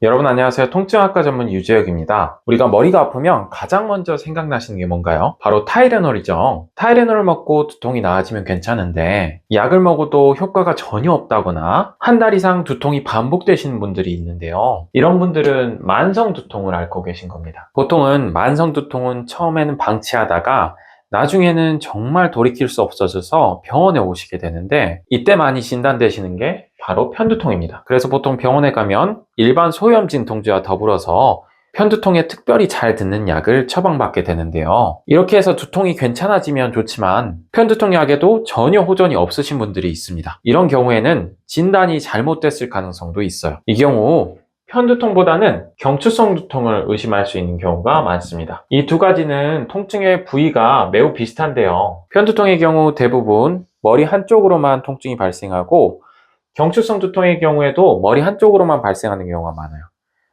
여러분 안녕하세요. 통증학과 전문 유재혁입니다. 우리가 머리가 아프면 가장 먼저 생각나시는 게 뭔가요? 바로 타이레놀이죠. 타이레놀을 먹고 두통이 나아지면 괜찮은데 약을 먹어도 효과가 전혀 없다거나 한 달 이상 두통이 반복되시는 분들이 있는데요. 이런 분들은 만성 두통을 앓고 계신 겁니다. 보통은 만성 두통은 처음에는 방치하다가 나중에는 정말 돌이킬 수 없어져서 병원에 오시게 되는데 이때 많이 진단되시는 게 바로 편두통입니다. 그래서 보통 병원에 가면 일반 소염 진통제와 더불어서 편두통에 특별히 잘 듣는 약을 처방받게 되는데요. 이렇게 해서 두통이 괜찮아지면 좋지만 편두통 약에도 전혀 호전이 없으신 분들이 있습니다. 이런 경우에는 진단이 잘못됐을 가능성도 있어요. 이 경우 편두통보다는 경추성 두통을 의심할 수 있는 경우가 많습니다. 이 두 가지는 통증의 부위가 매우 비슷한데요. 편두통의 경우 대부분 머리 한쪽으로만 통증이 발생하고 경추성 두통의 경우에도 머리 한쪽으로만 발생하는 경우가 많아요.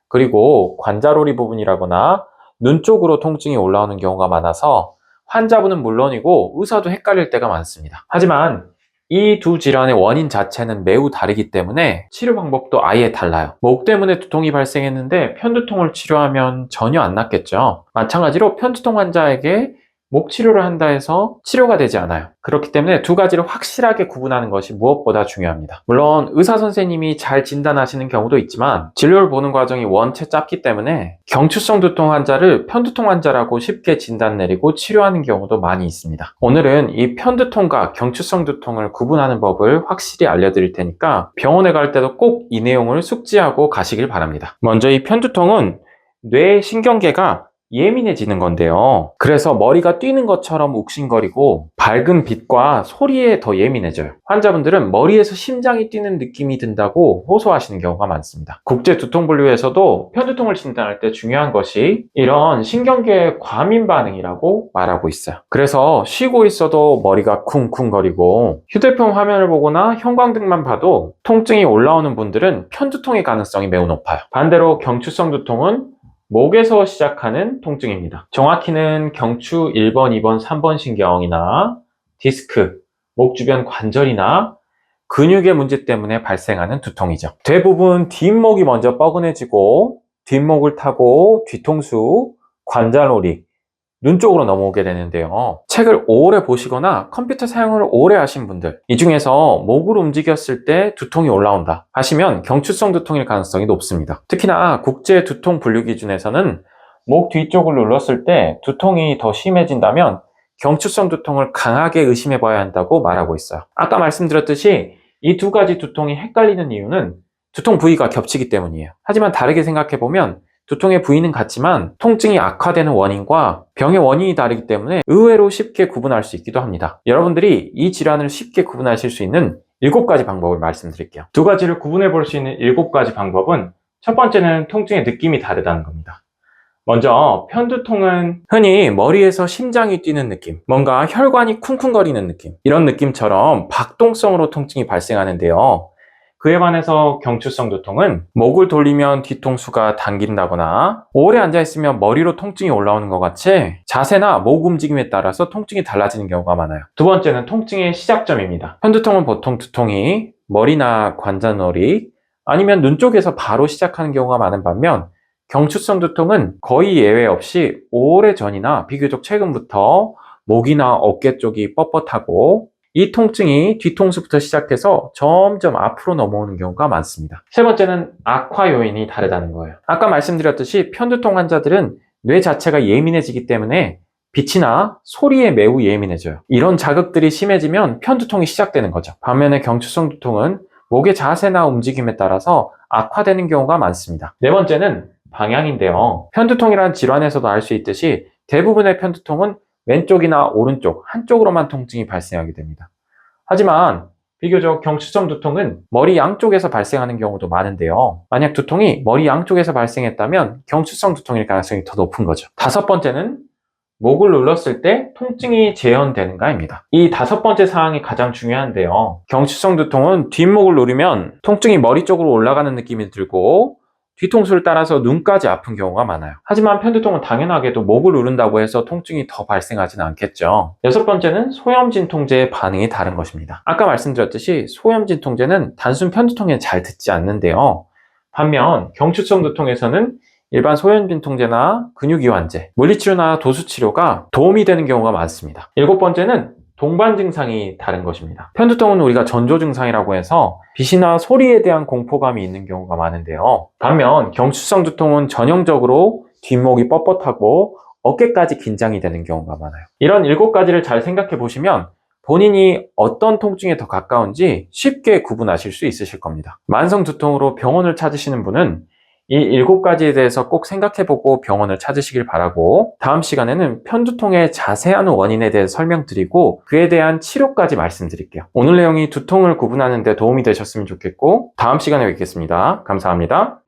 그리고 관자놀이 부분이라거나 눈 쪽으로 통증이 올라오는 경우가 많아서 환자분은 물론이고 의사도 헷갈릴 때가 많습니다. 하지만 이 두 질환의 원인 자체는 매우 다르기 때문에 치료 방법도 아예 달라요. 목 때문에 두통이 발생했는데 편두통을 치료하면 전혀 안 낫겠죠. 마찬가지로 편두통 환자에게 목 치료를 한다 해서 치료가 되지 않아요. 그렇기 때문에 두 가지를 확실하게 구분하는 것이 무엇보다 중요합니다. 물론 의사 선생님이 잘 진단하시는 경우도 있지만 진료를 보는 과정이 원체 짧기 때문에 경추성 두통 환자를 편두통 환자라고 쉽게 진단 내리고 치료하는 경우도 많이 있습니다. 오늘은 이 편두통과 경추성 두통을 구분하는 법을 확실히 알려드릴 테니까 병원에 갈 때도 꼭 이 내용을 숙지하고 가시길 바랍니다. 먼저 이 편두통은 뇌 신경계가 예민해지는 건데요. 그래서 머리가 뛰는 것처럼 욱신거리고 밝은 빛과 소리에 더 예민해져요. 환자분들은 머리에서 심장이 뛰는 느낌이 든다고 호소하시는 경우가 많습니다. 국제두통분류에서도 편두통을 진단할 때 중요한 것이 이런 신경계의 과민 반응이라고 말하고 있어요. 그래서 쉬고 있어도 머리가 쿵쿵거리고 휴대폰 화면을 보거나 형광등만 봐도 통증이 올라오는 분들은 편두통의 가능성이 매우 높아요. 반대로 경추성 두통은 목에서 시작하는 통증입니다. 정확히는 경추 1번, 2번, 3번 신경이나 디스크, 목 주변 관절이나 근육의 문제 때문에 발생하는 두통이죠. 대부분 뒷목이 먼저 뻐근해지고 뒷목을 타고 뒤통수, 관자놀이, 눈 쪽으로 넘어오게 되는데요. 책을 오래 보시거나 컴퓨터 사용을 오래 하신 분들, 이 중에서 목을 움직였을 때 두통이 올라온다 하시면 경추성 두통일 가능성이 높습니다. 특히나 국제 두통 분류 기준에서는 목 뒤쪽을 눌렀을 때 두통이 더 심해진다면 경추성 두통을 강하게 의심해 봐야 한다고 말하고 있어요. 아까 말씀드렸듯이 이 두 가지 두통이 헷갈리는 이유는 두통 부위가 겹치기 때문이에요. 하지만 다르게 생각해 보면 두통의 부위는 같지만 통증이 악화되는 원인과 병의 원인이 다르기 때문에 의외로 쉽게 구분할 수 있기도 합니다. 여러분들이 이 질환을 쉽게 구분하실 수 있는 7가지 방법을 말씀드릴게요. 두 가지를 구분해 볼 수 있는 7가지 방법은 첫 번째는 통증의 느낌이 다르다는 겁니다. 먼저 편두통은 흔히 머리에서 심장이 뛰는 느낌, 뭔가 혈관이 쿵쿵거리는 느낌, 이런 느낌처럼 박동성으로 통증이 발생하는데요. 그에 반해서 경추성 두통은 목을 돌리면 뒤통수가 당긴다거나 오래 앉아있으면 머리로 통증이 올라오는 것 같이 자세나 목 움직임에 따라서 통증이 달라지는 경우가 많아요. 두 번째는 통증의 시작점입니다. 편두통은 보통 두통이 머리나 관자놀이 아니면 눈 쪽에서 바로 시작하는 경우가 많은 반면 경추성 두통은 거의 예외 없이 오래전이나 비교적 최근부터 목이나 어깨 쪽이 뻣뻣하고 이 통증이 뒤통수부터 시작해서 점점 앞으로 넘어오는 경우가 많습니다. 세 번째는 악화 요인이 다르다는 거예요. 아까 말씀드렸듯이 편두통 환자들은 뇌 자체가 예민해지기 때문에 빛이나 소리에 매우 예민해져요. 이런 자극들이 심해지면 편두통이 시작되는 거죠. 반면에 경추성 두통은 목의 자세나 움직임에 따라서 악화되는 경우가 많습니다. 네 번째는 방향인데요. 편두통이란 질환에서도 알 수 있듯이 대부분의 편두통은 왼쪽이나 오른쪽 한쪽으로만 통증이 발생하게 됩니다. 하지만 비교적 경추성 두통은 머리 양쪽에서 발생하는 경우도 많은데요. 만약 두통이 머리 양쪽에서 발생했다면 경추성 두통일 가능성이 더 높은 거죠. 다섯 번째는 목을 눌렀을 때 통증이 재현되는가입니다. 이 다섯 번째 사항이 가장 중요한데요. 경추성 두통은 뒷목을 누르면 통증이 머리 쪽으로 올라가는 느낌이 들고 뒤통수를 따라서 눈까지 아픈 경우가 많아요. 하지만 편두통은 당연하게도 목을 누른다고 해서 통증이 더 발생하지는 않겠죠. 여섯 번째는 소염 진통제의 반응이 다른 것입니다. 아까 말씀드렸듯이 소염 진통제는 단순 편두통에 잘 듣지 않는데요. 반면 경추성 두통에서는 일반 소염진통제나 근육이완제, 물리치료나 도수치료가 도움이 되는 경우가 많습니다. 일곱 번째는 동반 증상이 다른 것입니다. 편두통은 우리가 전조 증상이라고 해서 빛이나 소리에 대한 공포감이 있는 경우가 많은데요. 반면 경추성 두통은 전형적으로 뒷목이 뻣뻣하고 어깨까지 긴장이 되는 경우가 많아요. 이런 일곱 가지를 잘 생각해 보시면 본인이 어떤 통증에 더 가까운지 쉽게 구분하실 수 있으실 겁니다. 만성 두통으로 병원을 찾으시는 분은 이 일곱 가지에 대해서 꼭 생각해보고 병원을 찾으시길 바라고, 다음 시간에는 편두통의 자세한 원인에 대해 설명드리고 그에 대한 치료까지 말씀드릴게요. 오늘 내용이 두통을 구분하는 데 도움이 되셨으면 좋겠고, 다음 시간에 뵙겠습니다. 감사합니다.